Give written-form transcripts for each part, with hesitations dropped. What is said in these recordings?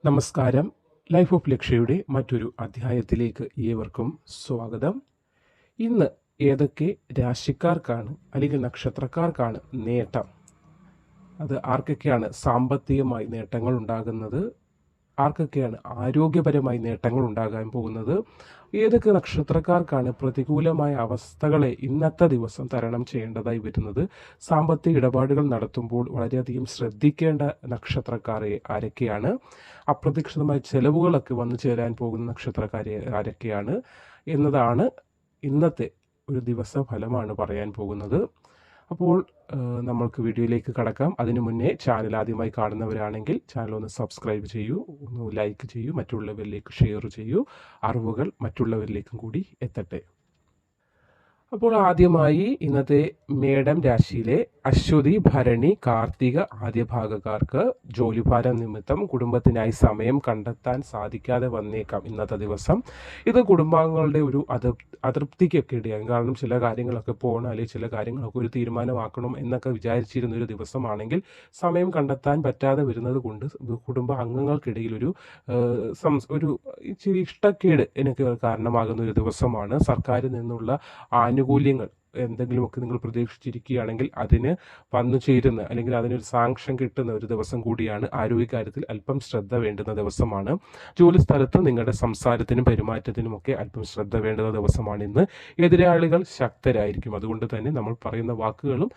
നമസ്കാരം. Life of ലക്ഷ്യയുടെ മറ്റൊരു അധ്യായത്തിലേക്ക് ഏവർക്കും സ്വാഗതം. ഇന്ന് ഏതൊക്കെ രാശിക്കാർക്കാണ് അല്ലെങ്കിൽ നക്ഷത്രക്കാർക്കാണ് നേട്ടം, അത് ആർക്കൊക്കെയാണ് സാമ്പത്തികമായി നേട്ടങ്ങൾ ഉണ്ടാകുന്നത്, ആർക്കൊക്കെയാണ് ആരോഗ്യപരമായി നേട്ടങ്ങൾ ഉണ്ടാകാൻ പോകുന്നത്, ഏതൊക്കെ നക്ഷത്രക്കാർക്കാണ് പ്രതികൂലമായ അവസ്ഥകളെ ഇന്നത്തെ ദിവസം തരണം ചെയ്യേണ്ടതായി വരുന്നത്, സാമ്പത്തിക ഇടപാടുകൾ നടത്തുമ്പോൾ വളരെയധികം ശ്രദ്ധിക്കേണ്ട നക്ഷത്രക്കാരെ ആരൊക്കെയാണ്, അപ്രതീക്ഷിതമായ ചെലവുകളൊക്കെ വന്നു ചേരാൻ പോകുന്ന നക്ഷത്രക്കാരെ ആരൊക്കെയാണ് എന്നതാണ് ഇന്നത്തെ ഒരു ദിവസ ഫലമാണ് പറയാൻ പോകുന്നത്. അപ്പോൾ നമ്മൾക്ക് വീഡിയോയിലേക്ക് കടക്കാം. അതിനു മുന്നേ ചാനൽ ആദ്യമായി കാണുന്നവരാണെങ്കിൽ ചാനൽ ഒന്ന് സബ്സ്ക്രൈബ് ചെയ്യൂ, ഒന്ന് ലൈക്ക് ചെയ്യൂ, മറ്റുള്ളവരിലേക്ക് ഷെയർ ചെയ്യൂ. അറിവുകൾ മറ്റുള്ളവരിലേക്കും കൂടി എത്തട്ടെ. അപ്പോൾ ആദ്യമായി ഇന്നത്തെ മേടം രാശിയിലെ അശ്വതി, ഭരണി, കാർത്തിക ആദ്യ ഭാഗക്കാർക്ക് ജോലിഭാരം നിമിത്തം കുടുംബത്തിനായി സമയം കണ്ടെത്താൻ സാധിക്കാതെ വന്നേക്കാം ഇന്നത്തെ ദിവസം. ഇത് കുടുംബാംഗങ്ങളുടെ ഒരു അതൃപ്തിക്കൊക്കെ ഇടയാകും. കാരണം ചില കാര്യങ്ങളൊക്കെ പോകണം, അല്ലെങ്കിൽ ചില കാര്യങ്ങളൊക്കെ ഒരു തീരുമാനമാക്കണം എന്നൊക്കെ വിചാരിച്ചിരുന്ന ഒരു ദിവസമാണെങ്കിൽ സമയം കണ്ടെത്താൻ പറ്റാതെ വരുന്നത് കൊണ്ട് കുടുംബ അംഗങ്ങൾക്കിടയിൽ ഒരു ഇച്ചിരി ഇഷ്ടക്കേട് എനിക്ക് കാരണമാകുന്ന ഒരു ദിവസമാണ്. സർക്കാരിൽ നിന്നുള്ള ആനുകൂല്യങ്ങൾ എന്തെങ്കിലുമൊക്കെ നിങ്ങൾ പ്രതീക്ഷിച്ചിരിക്കുകയാണെങ്കിൽ അതിന് വന്നു ചേരുന്ന അല്ലെങ്കിൽ അതിനൊരു സാങ്ഷൻ കിട്ടുന്ന ഒരു ദിവസം കൂടിയാണ്. ആരോഗ്യകാര്യത്തിൽ അല്പം ശ്രദ്ധ വേണ്ടുന്ന ദിവസമാണ്. ജോലി സ്ഥലത്ത് നിങ്ങളുടെ സംസാരത്തിനും പെരുമാറ്റത്തിനുമൊക്കെ അല്പം ശ്രദ്ധ വേണ്ടുന്ന ദിവസമാണ് ഇന്ന്. എതിരാളികൾ ശക്തരായിരിക്കും. അതുകൊണ്ട് തന്നെ നമ്മൾ പറയുന്ന വാക്കുകളും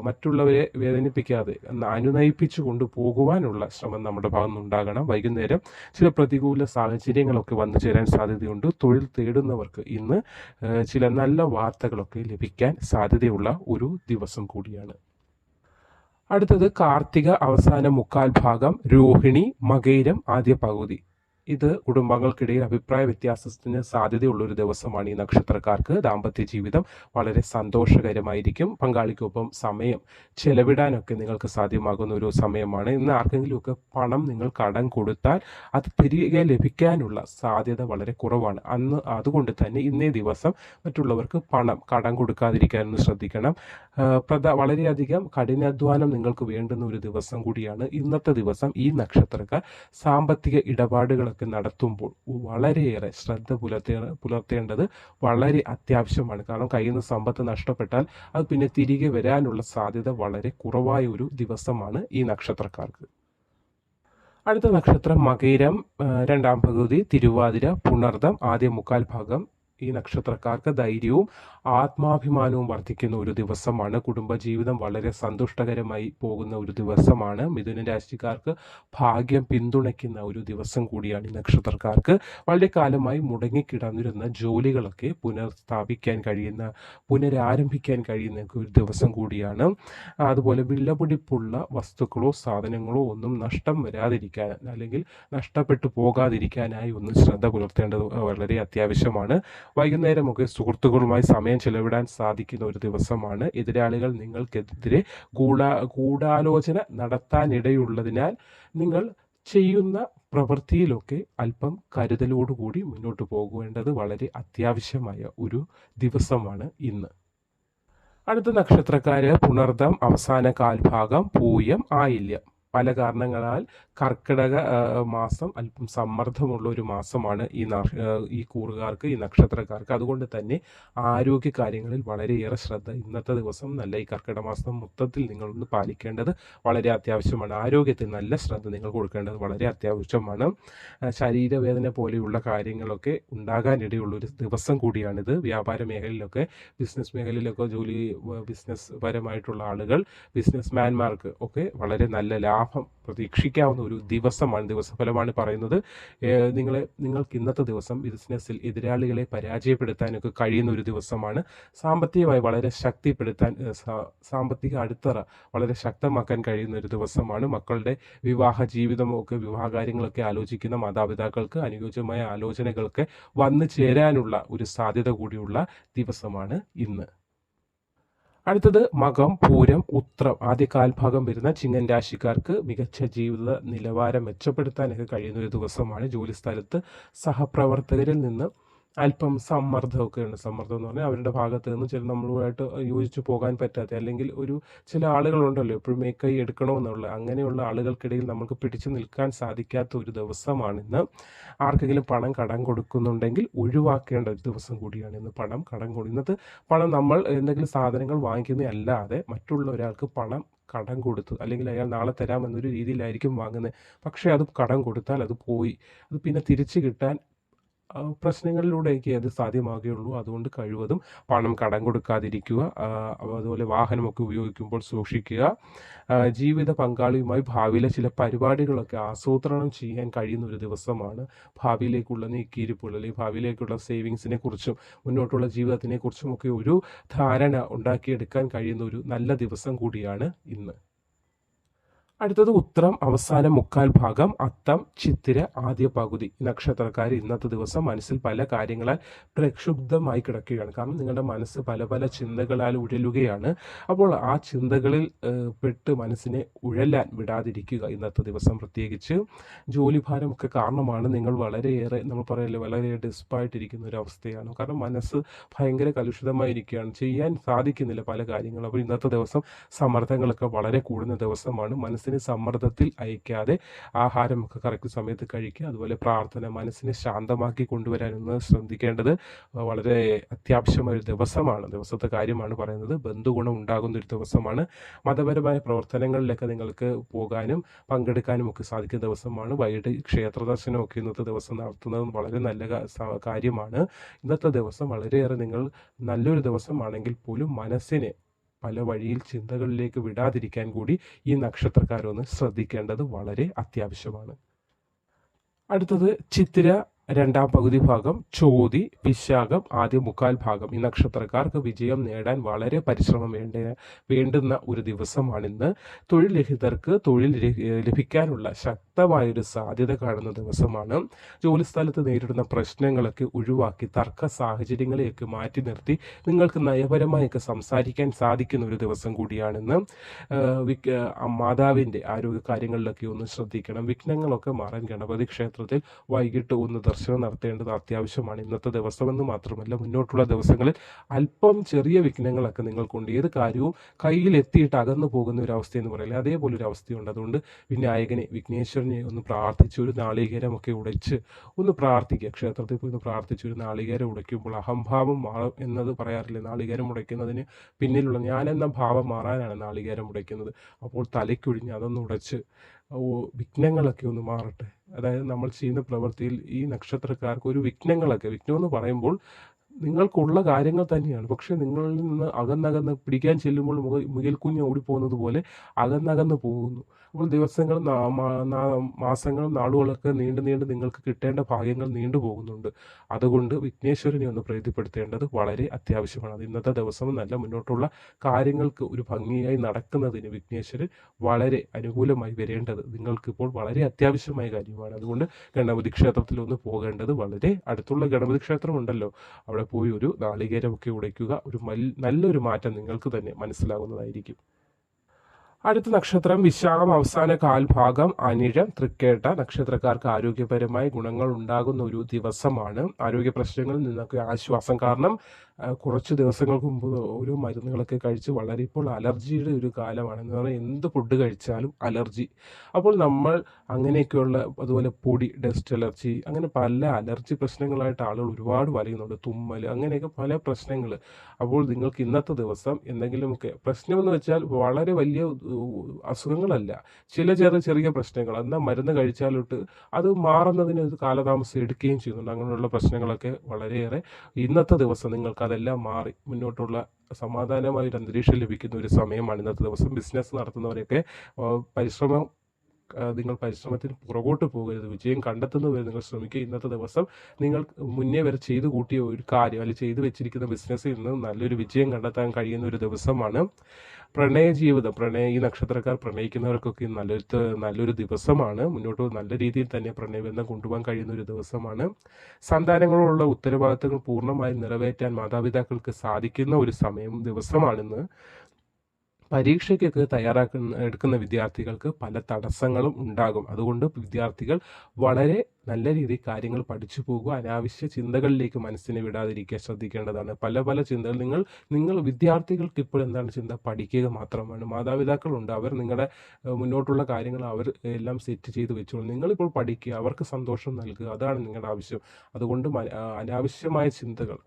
മറ്റുള്ളവരെ വേദനിപ്പിക്കാതെ അനുനയിപ്പിച്ചു കൊണ്ടുപോകുവാനുള്ള ശ്രമം നമ്മുടെ ഭാഗത്തുനിന്നുണ്ടാകണം. വൈകുന്നേരം ചില പ്രതികൂല സാഹചര്യങ്ങളൊക്കെ വന്നു ചേരാൻ സാധ്യതയുണ്ട്. തൊഴിൽ തേടുന്നവർക്ക് ഇന്ന് ചില നല്ല വാർത്തകളൊക്കെ ലഭിക്കാൻ സാധ്യതയുള്ള ഒരു ദിവസം കൂടിയാണ്. അടുത്തത് കാർത്തിക അവസാന മുക്കാൽ ഭാഗം, രോഹിണി, മകയിരം ആദ്യ പകുതി. ഇത് കുടുംബാംഗങ്ങൾക്കിടയിൽ അഭിപ്രായ വ്യത്യാസത്തിന് സാധ്യതയുള്ളൊരു ദിവസമാണ് ഈ നക്ഷത്രക്കാർക്ക്. ദാമ്പത്യ ജീവിതം വളരെ സന്തോഷകരമായിരിക്കും. പങ്കാളിക്കൊപ്പം സമയം ചെലവിടാനൊക്കെ നിങ്ങൾക്ക് സാധ്യമാകുന്ന ഒരു സമയമാണ്. ഇന്ന് ആർക്കെങ്കിലുമൊക്കെ പണം നിങ്ങൾ കടം കൊടുത്താൽ അത് തിരികെ ലഭിക്കാനുള്ള സാധ്യത വളരെ കുറവാണ്. അതുകൊണ്ട് തന്നെ ഇന്നേ ദിവസം മറ്റുള്ളവർക്ക് പണം കടം കൊടുക്കാതിരിക്കാനൊന്ന് ശ്രദ്ധിക്കണം. വളരെയധികം കഠിനാധ്വാനം നിങ്ങൾക്ക് വേണ്ടുന്ന ഒരു ദിവസം കൂടിയാണ് ഇന്നത്തെ ദിവസം. ഈ നക്ഷത്രക്കാർ സാമ്പത്തിക ഇടപാടുകൾ നടത്തുമ്പോൾ വളരെയേറെ ശ്രദ്ധ പുലർത്തേണ്ടത് വളരെ അത്യാവശ്യമാണ്. കാരണം കയ്യിൽ നിന്ന് സമ്പത്ത് നഷ്ടപ്പെട്ടാൽ അത് പിന്നെ തിരികെ വരാനുള്ള സാധ്യത വളരെ കുറവായ ഒരു ദിവസമാണ് ഈ നക്ഷത്രക്കാർക്ക്. അടുത്ത നക്ഷത്രം മകയിരം രണ്ടാം പകുതി, തിരുവാതിര, പുണർദം ആദ്യ മുക്കാൽ ഭാഗം. ഈ നക്ഷത്രക്കാർക്ക് ധൈര്യവും ആത്മാഭിമാനവും വർദ്ധിക്കുന്ന ഒരു ദിവസമാണ്. കുടുംബജീവിതം വളരെ സന്തുഷ്ടകരമായി പോകുന്ന ഒരു ദിവസമാണ്. മിഥുന രാശിക്കാർക്ക് ഭാഗ്യം പിന്തുണയ്ക്കുന്ന ഒരു ദിവസം കൂടിയാണ് ഈ നക്ഷത്രക്കാർക്ക്. വളരെ കാലമായി മുടങ്ങിക്കിടന്നിരുന്ന ജോലികളൊക്കെ പുനരാരംഭിക്കാൻ കഴിയുന്ന ഒരു ദിവസം കൂടിയാണ്. അതുപോലെ വിലപിടിപ്പുള്ള വസ്തുക്കളോ സാധനങ്ങളോ ഒന്നും നഷ്ടം വരാതിരിക്കാൻ അല്ലെങ്കിൽ നഷ്ടപ്പെട്ടു പോകാതിരിക്കാനായി ഒന്ന് ശ്രദ്ധ പുലർത്തേണ്ടത് വളരെ അത്യാവശ്യമാണ്. വൈകുന്നേരമൊക്കെ സുഹൃത്തുക്കളുമായി സമയം ചെലവിടാൻ സാധിക്കുന്ന ഒരു ദിവസമാണ്. എതിരാളികൾ നിങ്ങൾക്കെതിരെ ഗൂഢാലോചന നടത്താനിടയുള്ളതിനാൽ നിങ്ങൾ ചെയ്യുന്ന പ്രവൃത്തിയിലൊക്കെ അല്പം കരുതലോടുകൂടി മുന്നോട്ട് പോകേണ്ടത് വളരെ അത്യാവശ്യമായ ഒരു ദിവസമാണ് ഇന്ന്. അടുത്ത നക്ഷത്രക്കാര് പുണർദം അവസാന കാൽഭാഗം, പൂയം, ആയില്യം. പല കാരണങ്ങളാൽ കർക്കിടക മാസം അല്പം സമ്മർദ്ദമുള്ള ഒരു മാസമാണ് ഈ കൂറുകാർക്ക്, ഈ നക്ഷത്രക്കാർക്ക്. അതുകൊണ്ട് തന്നെ ആരോഗ്യ കാര്യങ്ങളിൽ വളരെയേറെ ശ്രദ്ധ ഇന്നത്തെ ദിവസം ഈ കർക്കിടക മാസം മൊത്തത്തിൽ നിങ്ങളൊന്ന് പാലിക്കേണ്ടത് വളരെ അത്യാവശ്യമാണ്. ആരോഗ്യത്തിൽ നല്ല ശ്രദ്ധ നിങ്ങൾ കൊടുക്കേണ്ടത് വളരെ അത്യാവശ്യമാണ്. ശരീരവേദന പോലെയുള്ള കാര്യങ്ങളൊക്കെ ഉണ്ടാകാനിടയുള്ളൊരു ദിവസം കൂടിയാണിത്. വ്യാപാര മേഖലയിലൊക്കെ ബിസിനസ് മേഖലയിലൊക്കെ ബിസിനസ് പരമായിട്ടുള്ള ആളുകൾ, ബിസിനസ്മാൻമാർക്ക് ഒക്കെ വളരെ നല്ല ലാഭം പ്രതീക്ഷിക്കാവുന്ന ഒരു ദിവസമാണ്. ദിവസഫലമാണ് പറയുന്നത്. നിങ്ങൾക്ക് ഇന്നത്തെ ദിവസം ബിസിനസ്സിൽ എതിരാളികളെ പരാജയപ്പെടുത്താനൊക്കെ കഴിയുന്ന ഒരു ദിവസമാണ്. സാമ്പത്തികമായി വളരെ ശക്തിപ്പെടുത്താൻ, സാമ്പത്തിക അടിത്തറ വളരെ ശക്തമാക്കാൻ കഴിയുന്ന ഒരു ദിവസമാണ്. മക്കളുടെ വിവാഹ ജീവിതമൊക്കെ, വിവാഹ കാര്യങ്ങളൊക്കെ ആലോചിക്കുന്ന മാതാപിതാക്കൾക്ക് അനുയോജ്യമായ ആലോചനകൾക്ക് വന്നു ചേരാനുള്ള ഒരു സാധ്യത കൂടിയുള്ള ദിവസമാണ് ഇന്ന്. അടുത്തത് മകം, പൂരം, ഉത്രം ആദ്യ കാൽഭാഗം വരുന്ന ചിങ്ങൻ രാശിക്കാർക്ക് മികച്ച ജീവിത നിലവാരം മെച്ചപ്പെടുത്താനൊക്കെ കഴിയുന്ന ഒരു ദിവസമാണ്. ജോലിസ്ഥലത്ത് സഹപ്രവർത്തകരിൽ നിന്ന് അല്പം സമ്മർദ്ദമൊക്കെ ഉണ്ട്. സമ്മർദ്ദം എന്ന് പറഞ്ഞാൽ അവരുടെ ഭാഗത്ത് നിന്ന് ചില നമ്മളുമായിട്ട് യോജിച്ച് പോകാൻ പറ്റാത്ത, അല്ലെങ്കിൽ ചില ആളുകളുണ്ടല്ലോ എപ്പോഴും മേക്കൈ എടുക്കണമെന്നുള്ള, അങ്ങനെയുള്ള ആളുകൾക്കിടയിൽ നമുക്ക് പിടിച്ചു നിൽക്കാൻ സാധിക്കാത്ത ഒരു ദിവസമാണിന്ന്. ആർക്കെങ്കിലും പണം കടം കൊടുക്കുന്നുണ്ടെങ്കിൽ ഒഴിവാക്കേണ്ട ഒരു ദിവസം കൂടിയാണ് ഇന്ന്. ഇന്നത്തെ പണം നമ്മൾ എന്തെങ്കിലും സാധനങ്ങൾ വാങ്ങിക്കുന്നതല്ലാതെ മറ്റുള്ള ഒരാൾക്ക് പണം കടം കൊടുത്ത്, അല്ലെങ്കിൽ അയാൾ നാളെ തരാമെന്നൊരു രീതിയിലായിരിക്കും വാങ്ങുന്നത്. പക്ഷേ അത് കടം കൊടുത്താൽ അത് പോയി, അത് പിന്നെ തിരിച്ചു കിട്ടാൻ പ്രശ്നങ്ങളിലൂടെയൊക്കെ അത് സാധ്യമാകുകയുള്ളൂ. അതുകൊണ്ട് കഴിവതും പണം കടം കൊടുക്കാതിരിക്കുക. അതുപോലെ വാഹനമൊക്കെ ഉപയോഗിക്കുമ്പോൾ സൂക്ഷിക്കുക. ജീവിത പങ്കാളിയുമായി ഭാവിയിലെ ചില പരിപാടികളൊക്കെ ആസൂത്രണം ചെയ്യാൻ കഴിയുന്ന ഒരു ദിവസമാണ്. ഭാവിയിലേക്കുള്ള നീക്കിയിരിപ്പുകൾ, അല്ലെങ്കിൽ ഭാവിയിലേക്കുള്ള സേവിങ്സിനെ കുറിച്ചും മുന്നോട്ടുള്ള ജീവിതത്തിനെ കുറിച്ചുമൊക്കെ ഒരു ധാരണ ഉണ്ടാക്കിയെടുക്കാൻ കഴിയുന്ന ഒരു നല്ല ദിവസം കൂടിയാണ് ഇന്ന്. അടുത്തത് ഉത്രം അവസാന മുക്കാൽ ഭാഗം, അത്തം ചിത്തിര ആദ്യ പകുതി. നക്ഷത്രക്കാർ ഇന്നത്തെ ദിവസം മനസ്സിൽ പല കാര്യങ്ങളാൽ പ്രക്ഷുബ്ധമായി കിടക്കുകയാണ്. കാരണം നിങ്ങളുടെ മനസ്സ് പല പല ചിന്തകളാൽ ഉഴലുകയാണ്. അപ്പോൾ ആ ചിന്തകളിൽ പെട്ട് മനസ്സിനെ ഉഴലാൻ വിടാതിരിക്കുക ഇന്നത്തെ ദിവസം. പ്രത്യേകിച്ച് ജോലിഭാരമൊക്കെ കാരണമാണ് നിങ്ങൾ വളരെയേറെ, നമ്മൾ പറയല്ലേ, വളരെ ഡിസ്പായിട്ടിരിക്കുന്ന ഒരു അവസ്ഥയാണ്. കാരണം മനസ്സ് ഭയങ്കര കലുഷിതമായിരിക്കുകയാണ്, ചെയ്യാൻ സാധിക്കുന്നില്ല പല കാര്യങ്ങളും. അപ്പോൾ ഇന്നത്തെ ദിവസം സമ്മർദ്ദങ്ങളൊക്കെ വളരെ കൂടുന്ന ദിവസമാണ്. മനസ്സിനെ സമ്മർദ്ദത്തിൽ അയക്കാതെ ആഹാരമൊക്കെ കറക്റ്റ് സമയത്ത് കഴിക്കുക. അതുപോലെ പ്രാർത്ഥന, മനസ്സിനെ ശാന്തമാക്കി കൊണ്ടുവരാനൊന്ന് ശ്രദ്ധിക്കേണ്ടത് വളരെ അത്യാവശ്യമായ ഒരു ദിവസത്തെ കാര്യമാണ് പറയുന്നത്. ബന്ധുഗുണം ഉണ്ടാകുന്ന ഒരു ദിവസമാണ്. മതപരമായ പ്രവർത്തനങ്ങളിലൊക്കെ നിങ്ങൾക്ക് പോകാനും പങ്കെടുക്കാനും ഒക്കെ സാധിക്കുന്ന ദിവസമാണ്. വൈകിട്ട് ക്ഷേത്ര ദർശനമൊക്കെ ഇന്നത്തെ ദിവസം നടത്തുന്നത് വളരെ നല്ല കാര്യമാണ്. ഇന്നത്തെ ദിവസം വളരെയേറെ നിങ്ങൾ നല്ലൊരു ദിവസമാണെങ്കിൽ പോലും മനസ്സിനെ പല വഴിയിൽ ചിന്തകളിലേക്ക് വിടാതിരിക്കാൻ കൂടി ഈ നക്ഷത്രക്കാരൊന്ന് ശ്രദ്ധിക്കേണ്ടത് വളരെ അത്യാവശ്യമാണ്. അടുത്തത് ചിത്തിര രണ്ടാം പകുതി ഭാഗം, ചോതി വിശാഖം ആദ്യ മുക്കാൽ ഭാഗം. ഈ നക്ഷത്രക്കാർക്ക് വിജയം നേടാൻ വളരെ പരിശ്രമം വേണ്ടുന്ന ഒരു ദിവസമാണിന്ന്. തൊഴിൽ രഹിതർക്ക് തൊഴിൽ ലഭിക്കാനുള്ള ശക്തമായൊരു സാധ്യത കാണുന്ന ദിവസമാണ്. ജോലിസ്ഥലത്ത് നേരിടുന്ന പ്രശ്നങ്ങളൊക്കെ ഒഴിവാക്കി തർക്ക സാഹചര്യങ്ങളെയൊക്കെ മാറ്റി നിർത്തി നിങ്ങൾക്ക് നയപരമായൊക്കെ സംസാരിക്കാൻ സാധിക്കുന്ന ഒരു ദിവസം കൂടിയാണിന്ന്. മാതാവിൻ്റെ ആരോഗ്യ കാര്യങ്ങളിലൊക്കെ ഒന്ന് ശ്രദ്ധിക്കണം. വിഘ്നങ്ങളൊക്കെ മാറാൻ ഗണപതി ക്ഷേത്രത്തിൽ വൈകിട്ട് ഒന്ന് ദർശനം നടത്തേണ്ടത് അത്യാവശ്യമാണ് ഇന്നത്തെ ദിവസമെന്ന് മാത്രമല്ല, മുന്നോട്ടുള്ള ദിവസങ്ങളിൽ അല്പം ചെറിയ വിഘ്നങ്ങളൊക്കെ നിങ്ങൾക്കുണ്ട്. ഏത് കാര്യവും കയ്യിലെത്തിയിട്ട് അകന്നു പോകുന്ന ഒരു അവസ്ഥയെന്ന് പറയില്ല, അതേപോലെ ഒരു അവസ്ഥയുണ്ട്. അതുകൊണ്ട് വിനായകനെ, വിഘ്നേശ്വരനെ ഒന്ന് പ്രാർത്ഥിച്ച് ഒരു നാളികേരമൊക്കെ ഉടച്ച് ഒന്ന് പ്രാർത്ഥിക്കുക. ക്ഷേത്രത്തിൽ പോയി ഒന്ന് പ്രാർത്ഥിച്ച് ഒരു നാളികേരം ഉടയ്ക്കുമ്പോൾ അഹംഭാവം മാറും എന്നത് പറയാറില്ലേ. നാളികേരം ഉടയ്ക്കുന്നതിന് പിന്നിലുള്ള ഞാനെന്ന ഭാവം മാറാനാണ് നാളികേരം ഉടയ്ക്കുന്നത്. അപ്പോൾ തലയ്ക്കൊഴിഞ്ഞ് അതൊന്ന് ഉടച്ച് വിഘ്നങ്ങളൊക്കെ ഒന്ന് മാറട്ടെ. അതായത് നമ്മൾ ചെയ്യുന്ന പ്രവൃത്തിയിൽ ഈ നക്ഷത്രക്കാർക്ക് ഒരു വിഘ്നമെന്ന് പറയുമ്പോൾ നിങ്ങൾക്കുള്ള കാര്യങ്ങൾ തന്നെയാണ്, പക്ഷെ നിങ്ങളിൽ നിന്ന് അകന്നകന്ന് പിടിക്കാൻ ചെല്ലുമ്പോൾ മുയൽക്കുഞ്ഞ് ഓടിപ്പോകുന്നത് പോലെ അകന്നകന്ന് പോകുന്നു. അപ്പോൾ ദിവസങ്ങളും മാസങ്ങളും നാളുകളൊക്കെ നീണ്ടു നിങ്ങൾക്ക് കിട്ടേണ്ട ഭാഗ്യങ്ങൾ നീണ്ടുപോകുന്നുണ്ട്. അതുകൊണ്ട് വിഘ്നേശ്വരനെ ഒന്ന് പ്രീതിപ്പെടുത്തേണ്ടത് വളരെ അത്യാവശ്യമാണ്. അത് ഇന്നത്തെ ദിവസം നല്ല മുന്നോട്ടുള്ള കാര്യങ്ങൾക്ക് ഒരു ഭംഗിയായി നടക്കുന്നതിന് വിഘ്നേശ്വരൻ വളരെ അനുകൂലമായി വരേണ്ടത് നിങ്ങൾക്കിപ്പോൾ വളരെ അത്യാവശ്യമായ കാര്യമാണ്. അതുകൊണ്ട് ഗണപതി ക്ഷേത്രത്തിൽ ഒന്ന് പോകേണ്ടത്, വളരെ അടുത്തുള്ള ഗണപതി ക്ഷേത്രമുണ്ടല്ലോ, അവിടെ പോയി ഒരു നാളികേരമൊക്കെ ഉടയ്ക്കുക. നല്ലൊരു മാറ്റം നിങ്ങൾക്ക് തന്നെ മനസ്സിലാകുന്നതായിരിക്കും. അടുത്ത നക്ഷത്രം വിശാഖം അവസാന കാൽഭാഗം, അനിഴം തൃക്കേട്ട. നക്ഷത്രക്കാർക്ക് ആരോഗ്യപരമായ ഗുണങ്ങൾ ഉണ്ടാകുന്ന ഒരു ദിവസമാണ്. ആരോഗ്യ പ്രശ്നങ്ങളിൽ നിന്നൊക്കെ ആശ്വാസം. കാരണം കുറച്ച് ദിവസങ്ങൾക്ക് മുമ്പ് ഓരോ മരുന്നുകളൊക്കെ കഴിച്ച് വളരെ ഇപ്പോൾ അലർജിയുടെ ഒരു കാലമാണ്. എന്ന് പറഞ്ഞാൽ എന്ത് ഫുഡ് കഴിച്ചാലും അലർജി. അപ്പോൾ നമ്മൾ അങ്ങനെയൊക്കെയുള്ള, അതുപോലെ പൊടി, ഡസ്റ്റ് അലർജി, അങ്ങനെ പല അലർജി പ്രശ്നങ്ങളായിട്ട് ആളുകൾ ഒരുപാട് വലയുന്നുണ്ട്. തുമ്മൽ, അങ്ങനെയൊക്കെ പല പ്രശ്നങ്ങൾ. അപ്പോൾ നിങ്ങൾക്ക് ഇന്നത്തെ ദിവസം എന്തെങ്കിലുമൊക്കെ പ്രശ്നമെന്ന് വെച്ചാൽ വളരെ വലിയ അസുഖങ്ങളല്ല, ചെറിയ പ്രശ്നങ്ങൾ, എന്നാൽ മരുന്ന് കഴിച്ചാലോട്ട് അത് മാറുന്നതിന് കാലതാമസം എടുക്കുകയും ചെയ്യുന്നുണ്ട്. അങ്ങനെയുള്ള പ്രശ്നങ്ങളൊക്കെ വളരെയേറെ ഇന്നത്തെ ദിവസം നിങ്ങൾക്ക് അതെല്ലാം മാറി മുന്നോട്ടുള്ള സമാധാനമായ ഒരു അന്തരീക്ഷം ലഭിക്കുന്ന ഒരു സമയമാണ് ഇന്നത്തെ ദിവസം. ബിസിനസ് നടത്തുന്നവരൊക്കെ നിങ്ങൾ പരിശ്രമത്തിന് പുറകോട്ട് പോകരുത്. വിജയം കണ്ടെത്തുന്നവരെ നിങ്ങൾ ശ്രമിക്കുക. ഇന്നത്തെ ദിവസം നിങ്ങൾ മുന്നേ വരെ ചെയ്തു കൂട്ടിയ ഒരു കാര്യം, അല്ലെങ്കിൽ ചെയ്തു വെച്ചിരിക്കുന്ന ബിസിനസ്സിൽ നിന്ന് നല്ലൊരു വിജയം കണ്ടെത്താൻ കഴിയുന്ന ഒരു ദിവസമാണ്. ഈ നക്ഷത്രക്കാർ പ്രണയിക്കുന്നവർക്കൊക്കെ നല്ലൊരു ദിവസമാണ്. മുന്നോട്ട് നല്ല രീതിയിൽ തന്നെ പ്രണയബന്ധം കൊണ്ടുപോകാൻ കഴിയുന്ന ഒരു ദിവസമാണ്. സന്താനങ്ങളോടുള്ള ഉത്തരവാദിത്തങ്ങൾ പൂർണ്ണമായി നിറവേറ്റാൻ മാതാപിതാക്കൾക്ക് സാധിക്കുന്ന ഒരു ദിവസമാണിന്ന്. പരീക്ഷയ്ക്കൊക്കെ എടുക്കുന്ന വിദ്യാർത്ഥികൾക്ക് പല തടസ്സങ്ങളും ഉണ്ടാകും. അതുകൊണ്ട് വിദ്യാർത്ഥികൾ വളരെ നല്ല രീതിയിൽ കാര്യങ്ങൾ പഠിച്ചു പോകുക. അനാവശ്യ ചിന്തകളിലേക്ക് മനസ്സിനെ വിടാതിരിക്കുക ശ്രദ്ധിക്കേണ്ടതാണ്. പല പല ചിന്തകൾ നിങ്ങൾ വിദ്യാർത്ഥികൾക്ക് ഇപ്പോൾ എന്താണ് ചിന്ത? പഠിക്കുക മാത്രമാണ്. മാതാപിതാക്കളുണ്ട്, അവർ നിങ്ങളുടെ മുന്നോട്ടുള്ള കാര്യങ്ങൾ അവർ എല്ലാം സെറ്റ് ചെയ്ത് വെച്ചോളൂ. നിങ്ങളിപ്പോൾ പഠിക്കുക, അവർക്ക് സന്തോഷം നൽകുക, അതാണ് നിങ്ങളുടെ ആവശ്യം. അതുകൊണ്ട് അനാവശ്യമായ ചിന്തകൾ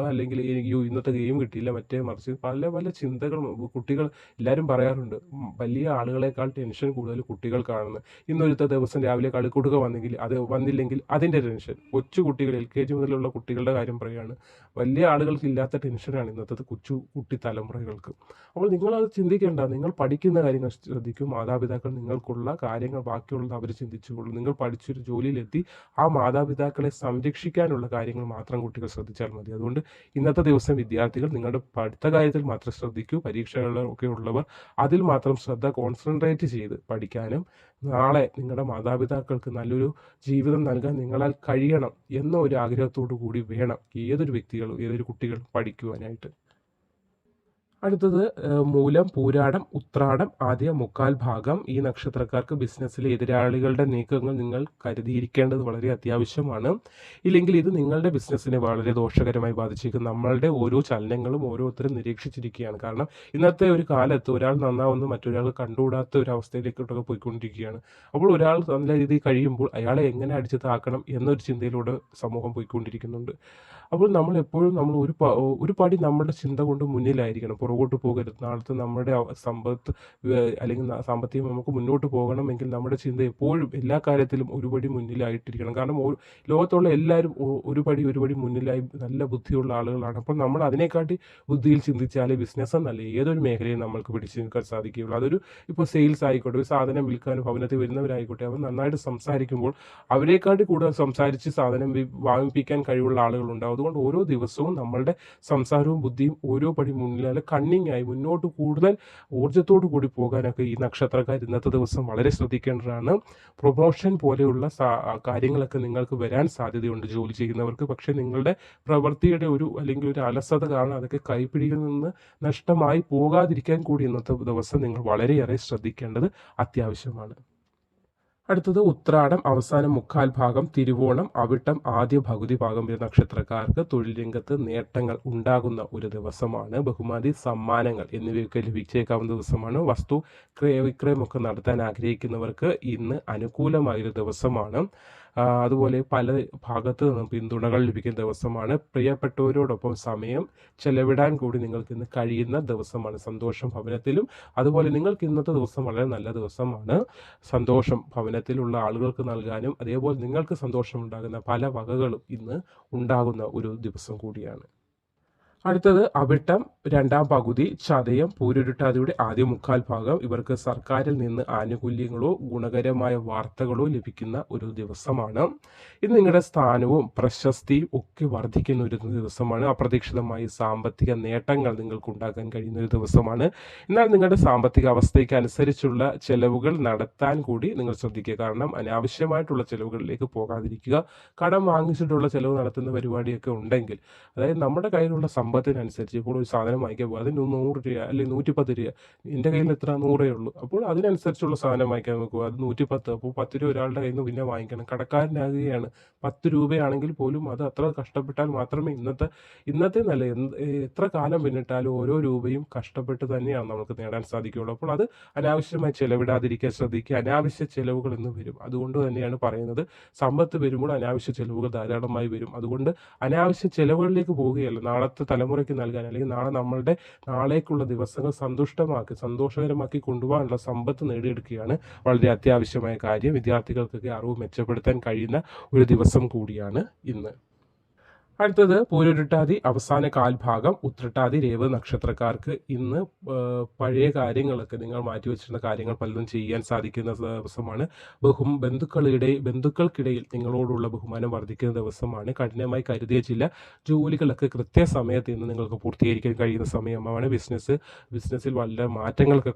അല്ലെങ്കിൽ എനിക്ക് ഇന്നത്തെ ഗെയിം കിട്ടിയില്ല, മറ്റേ മറിച്ച് പല പല ചിന്തകൾ കുട്ടികൾ എല്ലാവരും പറയാറുണ്ട്. വലിയ ആളുകളെക്കാൾ ടെൻഷൻ കൂടുതൽ കുട്ടികൾക്കാണെന്ന്. ഇന്നൊരുത്ത ദിവസം രാവിലെ കളിക്കുടുക വന്നില്ലെങ്കിൽ അതിൻ്റെ ടെൻഷൻ. കൊച്ചു കുട്ടികൾ LKG മുതലുള്ള കുട്ടികളുടെ കാര്യം പറയുകയാണ്. വലിയ ആളുകൾക്ക് ഇല്ലാത്ത ടെൻഷനാണ് ഇന്നത്തെ കുട്ടി തലമുറകൾക്ക്. അപ്പോൾ നിങ്ങളത് ചിന്തിക്കേണ്ട. നിങ്ങൾ പഠിക്കുന്ന കാര്യങ്ങൾ ശ്രദ്ധിക്കും. മാതാപിതാക്കൾ നിങ്ങൾക്കുള്ള കാര്യങ്ങൾ ബാക്കിയുള്ളത് അവർ ചിന്തിച്ചുകൊള്ളും. നിങ്ങൾ പഠിച്ചൊരു ജോലിയിലെത്തി ആ മാതാപിതാക്കളെ സംരക്ഷിക്കാനുള്ള കാര്യങ്ങൾ മാത്രം കുട്ടികൾ ശ്രദ്ധിച്ചാൽ മതി. അതുകൊണ്ട് ഇന്നത്തെ ദിവസം വിദ്യാർത്ഥികൾ നിങ്ങളുടെ പഠിത്ത കാര്യത്തിൽ മാത്രം ശ്രദ്ധിക്കൂ. പരീക്ഷകളൊക്കെ ഉള്ളവർ അതിൽ മാത്രം ശ്രദ്ധ കോൺസെൻട്രേറ്റ് ചെയ്ത് പഠിക്കാനും നാളെ നിങ്ങളുടെ മാതാപിതാക്കൾക്ക് നല്ലൊരു ജീവിതം നൽകാൻ നിങ്ങളാൽ കഴിയണം എന്ന ഒരു ആഗ്രഹത്തോടു കൂടി വേണം ഏതൊരു കുട്ടികളും പഠിക്കുവാനായിട്ട്. അടുത്തത് മൂലം, പൂരാടം, ഉത്രാടം ആദ്യ മുക്കാൽ ഭാഗം. ഈ നക്ഷത്രക്കാർക്ക് ബിസിനസ്സിലെ എതിരാളികളുടെ നീക്കങ്ങൾ നിങ്ങൾ കരുതിയിരിക്കേണ്ടത് വളരെ അത്യാവശ്യമാണ്. ഇല്ലെങ്കിൽ ഇത് നിങ്ങളുടെ ബിസിനസ്സിനെ വളരെ ദോഷകരമായി ബാധിച്ചിരിക്കും. നമ്മളുടെ ഓരോ ചലനങ്ങളും ഓരോരുത്തരും നിരീക്ഷിച്ചിരിക്കുകയാണ്. കാരണം ഇന്നത്തെ ഒരു കാലത്ത് ഒരാൾ നന്നാവുന്ന മറ്റൊരാൾ കണ്ടുകൂടാത്ത ഒരു അവസ്ഥയിലേക്കൊക്കെ പോയിക്കൊണ്ടിരിക്കുകയാണ്. അപ്പോൾ ഒരാൾ നല്ല രീതിയിൽ കഴിയുമ്പോൾ അയാളെ എങ്ങനെ അടിച്ചു താക്കണം എന്നൊരു ചിന്തയിലൂടെ സമൂഹം പോയിക്കൊണ്ടിരിക്കുന്നുണ്ട്. അപ്പോൾ നമ്മൾ എപ്പോഴും ഒരു പടി നമ്മുടെ ചിന്ത കൊണ്ട് മുന്നിലായിരിക്കണം, പുറകോട്ട് പോകരുത്. നാളത്തെ നമ്മുടെ സമ്പത്ത് അല്ലെങ്കിൽ സാമ്പത്തികം നമുക്ക് മുന്നോട്ട് പോകണമെങ്കിൽ നമ്മുടെ ചിന്ത എപ്പോഴും എല്ലാ കാര്യത്തിലും ഒരു പടി മുന്നിലായിട്ടിരിക്കണം. കാരണം ലോകത്തുള്ള എല്ലാവരും ഒരു പടി മുന്നിലായി നല്ല ബുദ്ധിയുള്ള ആളുകളാണ്. അപ്പോൾ നമ്മൾ അതിനെക്കാട്ടി ബുദ്ധിയിൽ ചിന്തിച്ചാലേ ബിസിനസ് എന്നല്ല ഏതൊരു മേഖലയും നമ്മൾക്ക് പിടിച്ചു നിൽക്കാൻ സാധിക്കുകയുള്ളൂ. അതൊരു ഇപ്പോൾ സെയിൽസ് ആയിക്കോട്ടെ, ഒരു സാധനം വിൽക്കാനും ഭവനത്തിൽ വരുന്നവരായിക്കോട്ടെ, അവർ നന്നായിട്ട് സംസാരിക്കുമ്പോൾ അവരെക്കാട്ടി കൂടുതൽ സംസാരിച്ച് സാധനം വാങ്ങിപ്പിക്കാൻ കഴിവുള്ള ആളുകളുണ്ടാവും. അതുകൊണ്ട് ഓരോ ദിവസവും നമ്മളുടെ സംസാരവും ബുദ്ധിയും ഓരോ പടി മുന്നിൽ കണ്ണിങ് ആയി മുന്നോട്ട് കൂടുതൽ ഊർജ്ജത്തോടു കൂടി പോകാനൊക്കെ ഈ നക്ഷത്രക്കാർ ഇന്നത്തെ ദിവസം വളരെ ശ്രദ്ധിക്കേണ്ടതാണ്. പ്രൊമോഷൻ പോലെയുള്ള കാര്യങ്ങളൊക്കെ നിങ്ങൾക്ക് വരാൻ സാധ്യതയുണ്ട് ജോലി ചെയ്യുന്നവർക്ക്. പക്ഷേ നിങ്ങളുടെ പ്രവൃത്തിയുടെ അല്ലെങ്കിൽ ഒരു അലസത കാരണം അതൊക്കെ കൈപ്പിടിയിൽ നിന്ന് നഷ്ടമായി പോകാതിരിക്കാൻ കൂടി ഇന്നത്തെ ദിവസം നിങ്ങൾ വളരെയേറെ ശ്രദ്ധിക്കേണ്ടത് അത്യാവശ്യമാണ്. അടുത്തത് ഉത്രാടം അവസാനം മുക്കാൽ ഭാഗം, തിരുവോണം, അവിട്ടം ആദ്യ പകുതി ഭാഗം വരുന്ന നക്ഷത്രക്കാർക്ക് തൊഴിൽ രംഗത്ത് നേട്ടങ്ങൾ ഉണ്ടാകുന്ന ഒരു ദിവസമാണ്. ബഹുമതി, സമ്മാനങ്ങൾ എന്നിവയൊക്കെ ലഭിച്ചേക്കാവുന്ന ദിവസമാണ്. വസ്തു ക്രയവിക്രയമൊക്കെ നടത്താൻ ആഗ്രഹിക്കുന്നവർക്ക് ഇന്ന് അനുകൂലമായൊരു ദിവസമാണ്. അതുപോലെ പല ഭാഗത്ത് നിന്നും പിന്തുണകൾ ലഭിക്കുന്ന ദിവസമാണ്. പ്രിയപ്പെട്ടവരോടൊപ്പം സമയം ചെലവിടാൻ കൂടി നിങ്ങൾക്ക് ഇന്ന് കഴിയുന്ന ദിവസമാണ്. സന്തോഷം ഭവനത്തിലും. അതുപോലെ നിങ്ങൾക്ക് ഇന്നത്തെ ദിവസം വളരെ നല്ല ദിവസമാണ്. സന്തോഷം ഭവനത്തിലുള്ള ആളുകൾക്ക് നൽകാനും അതേപോലെ നിങ്ങൾക്ക് സന്തോഷം ഉണ്ടാകുന്ന പല വകകളും ഇന്ന് ഉണ്ടാകുന്ന ഒരു ദിവസം കൂടിയാണ്. അടുത്തത് അവിട്ടം രണ്ടാം പകുതി, ചതയം, പൂരുരുട്ടാതിയുടെ ആദ്യ മുക്കാൽ ഭാഗം. ഇവർക്ക് സർക്കാരിൽ നിന്ന് ആനുകൂല്യങ്ങളോ ഗുണകരമായ വാർത്തകളോ ലഭിക്കുന്ന ഒരു ദിവസമാണ്. ഇത് നിങ്ങളുടെ സ്ഥാനവും പ്രശസ്തിയും ഒക്കെ വർദ്ധിക്കുന്ന ഒരു ദിവസമാണ്. അപ്രതീക്ഷിതമായി സാമ്പത്തിക നേട്ടങ്ങൾ നിങ്ങൾക്ക് ഉണ്ടാക്കാൻ കഴിയുന്ന ഒരു ദിവസമാണ്. എന്നാൽ നിങ്ങളുടെ സാമ്പത്തിക അവസ്ഥയ്ക്ക് അനുസരിച്ചുള്ള ചെലവുകൾ നടത്താൻ കൂടി നിങ്ങൾ ശ്രദ്ധിക്കുക. കാരണം അനാവശ്യമായിട്ടുള്ള ചെലവുകളിലേക്ക് പോകാതിരിക്കുക. കടം വാങ്ങിച്ചിട്ടുള്ള ചെലവ് നടത്തുന്ന പരിപാടിയൊക്കെ ഉണ്ടെങ്കിൽ, അതായത് നമ്മുടെ കയ്യിലുള്ള സമ്പത്തിനനുസരിച്ച് ഇപ്പോൾ ഒരു സാധനം വാങ്ങിക്കാൻ പോകും, അതിന് 100 രൂപ അല്ലെങ്കിൽ 110 രൂപ, എൻ്റെ കയ്യിൽ എത്ര 100 ഉള്ളൂ, അപ്പോൾ അതിനനുസരിച്ചുള്ള സാധനം വാങ്ങിക്കാൻ നോക്കുക. അത് 110, അപ്പോൾ 10 രൂപ ഒരാളുടെ കയ്യിൽ നിന്ന് പിന്നെ വാങ്ങിക്കണം. കടക്കാരനാകുകയാണ്. 10 രൂപയാണെങ്കിൽ പോലും അത് അത്ര കഷ്ടപ്പെട്ടാൽ മാത്രമേ ഇന്നത്തെ നല്ല എത്ര കാലം പിന്നിട്ടാലും ഓരോ രൂപയും കഷ്ടപ്പെട്ട് തന്നെയാണ് നമുക്ക് നേടാൻ സാധിക്കുകയുള്ളൂ. അപ്പോൾ അത് അനാവശ്യമായി ചെലവിടാതിരിക്കാൻ ശ്രദ്ധിക്കുക. അനാവശ്യ ചെലവുകൾ എന്ന് വരും. അതുകൊണ്ട് തന്നെയാണ് പറയുന്നത്, സമ്പത്ത് വരുമ്പോൾ അനാവശ്യ ചെലവുകൾ ധാരാളമായി വരും. അതുകൊണ്ട് അനാവശ്യ ചെലവുകളിലേക്ക് പോവുകയല്ല, നാളത്തെ തലമുറയ്ക്ക് നൽകാൻ അല്ലെങ്കിൽ നാളേക്കുള്ള ദിവസങ്ങൾ സന്തോഷകരമാക്കി കൊണ്ടുപോകാനുള്ള സമ്പത്ത് നേടിയെടുക്കുകയാണ് വളരെ അത്യാവശ്യമായ കാര്യം. വിദ്യാർത്ഥികൾക്കൊക്കെ അറിവ് മെച്ചപ്പെടുത്താൻ കഴിയുന്ന ഒരു ദിവസം കൂടിയാണ് ഇന്ന്. അടുത്തത് പൂരുരുട്ടാതി അവസാന കാൽഭാഗം, ഉത്രട്ടാതി, രേവതി നക്ഷത്രക്കാർക്ക് ഇന്ന് പഴയ കാര്യങ്ങളൊക്കെ നിങ്ങൾ മാറ്റിവെച്ചിരുന്ന കാര്യങ്ങൾ പലതും ചെയ്യാൻ സാധിക്കുന്ന ദിവസമാണ്. ബന്ധുക്കൾക്കിടയിൽ നിങ്ങളോടുള്ള ബഹുമാനം വർദ്ധിക്കുന്ന ദിവസമാണ്. കഠിനമായി കരുതിയ ചില ജോലികളൊക്കെ കൃത്യസമയത്ത് ഇന്ന് നിങ്ങൾക്ക് പൂർത്തീകരിക്കാൻ കഴിയുന്ന സമയമാണ്. ബിസിനസ്സിൽ വളരെ നേട്ടങ്ങളൊക്കെ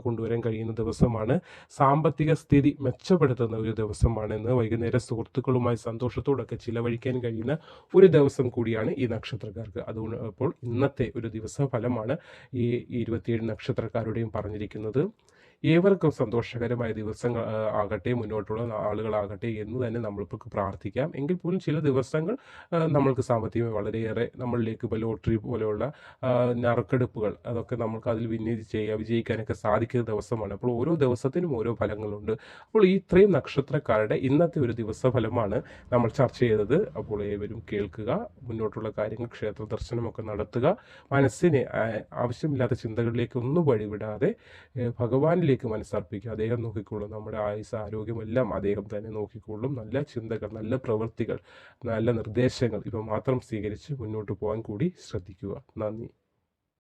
കൊണ്ടുവരാൻ കഴിയുന്ന ദിവസമാണ്. സാമ്പത്തിക സ്ഥിതി മെച്ചപ്പെടുത്തുന്ന ഒരു ദിവസമാണ് ഇന്ന്. വൈകുന്നേരം സുഹൃത്തുക്കളുമായി സന്തോഷത്തോടൊക്കെ ചിലവഴിക്കാൻ കഴിയുന്ന ഒരു ദിവസം കൂടിയാണ് ഈ നക്ഷത്രക്കാർക്ക്. അതുകൊണ്ട് അപ്പോൾ ഇന്നത്തെ ഒരു ദിവസ ഫലമാണ് ഈ 27 നക്ഷത്രക്കാരുടെയും പറഞ്ഞിരിക്കുന്നത്. ഏവർക്കും സന്തോഷകരമായ ദിവസങ്ങൾ ആകട്ടെ, മുന്നോട്ടുള്ള നാളുകളാകട്ടെ എന്ന് തന്നെ നമ്മളിപ്പോൾ പ്രാർത്ഥിക്കാം. എങ്കിൽ പോലും ചില ദിവസങ്ങൾ നമ്മൾക്ക് സാമ്പത്തികമായി വളരെയേറെ നമ്മളിലേക്ക് ഇപ്പോൾ ലോട്ടറി പോലെയുള്ള നറുക്കെടുപ്പുകൾ അതൊക്കെ നമുക്ക് അതിൽ വിജയിക്കാനൊക്കെ സാധിക്കുന്ന ദിവസമാണ്. അപ്പോൾ ഓരോ ദിവസത്തിനും ഓരോ ഫലങ്ങളുണ്ട്. അപ്പോൾ ഈ ഇത്രയും നക്ഷത്രക്കാരുടെ ഇന്നത്തെ ഒരു ദിവസഫലമാണ് നമ്മൾ ചർച്ച ചെയ്തത്. അപ്പോൾ ഏവരും കേൾക്കുക, മുന്നോട്ടുള്ള കാര്യങ്ങൾ ക്ഷേത്ര ദർശനമൊക്കെ നടത്തുക, മനസ്സിനെ ആവശ്യമില്ലാത്ത ചിന്തകളിലേക്ക് ഒന്നും വഴിവിടാതെ ഭഗവാനിലേക്ക് മനസ്സർപ്പിക്കുക. അദ്ദേഹം നോക്കിക്കൊള്ളും. നമ്മുടെ ആയുസ് ആരോഗ്യമെല്ലാം അദ്ദേഹം തന്നെ നോക്കിക്കൊള്ളും. നല്ല ചിന്തകൾ, നല്ല പ്രവൃത്തികൾ, നല്ല നിർദ്ദേശങ്ങൾ ഇവ മാത്രം സ്വീകരിച്ച് മുന്നോട്ട് പോകാൻ കൂടി ശ്രദ്ധിക്കുക. നന്ദി.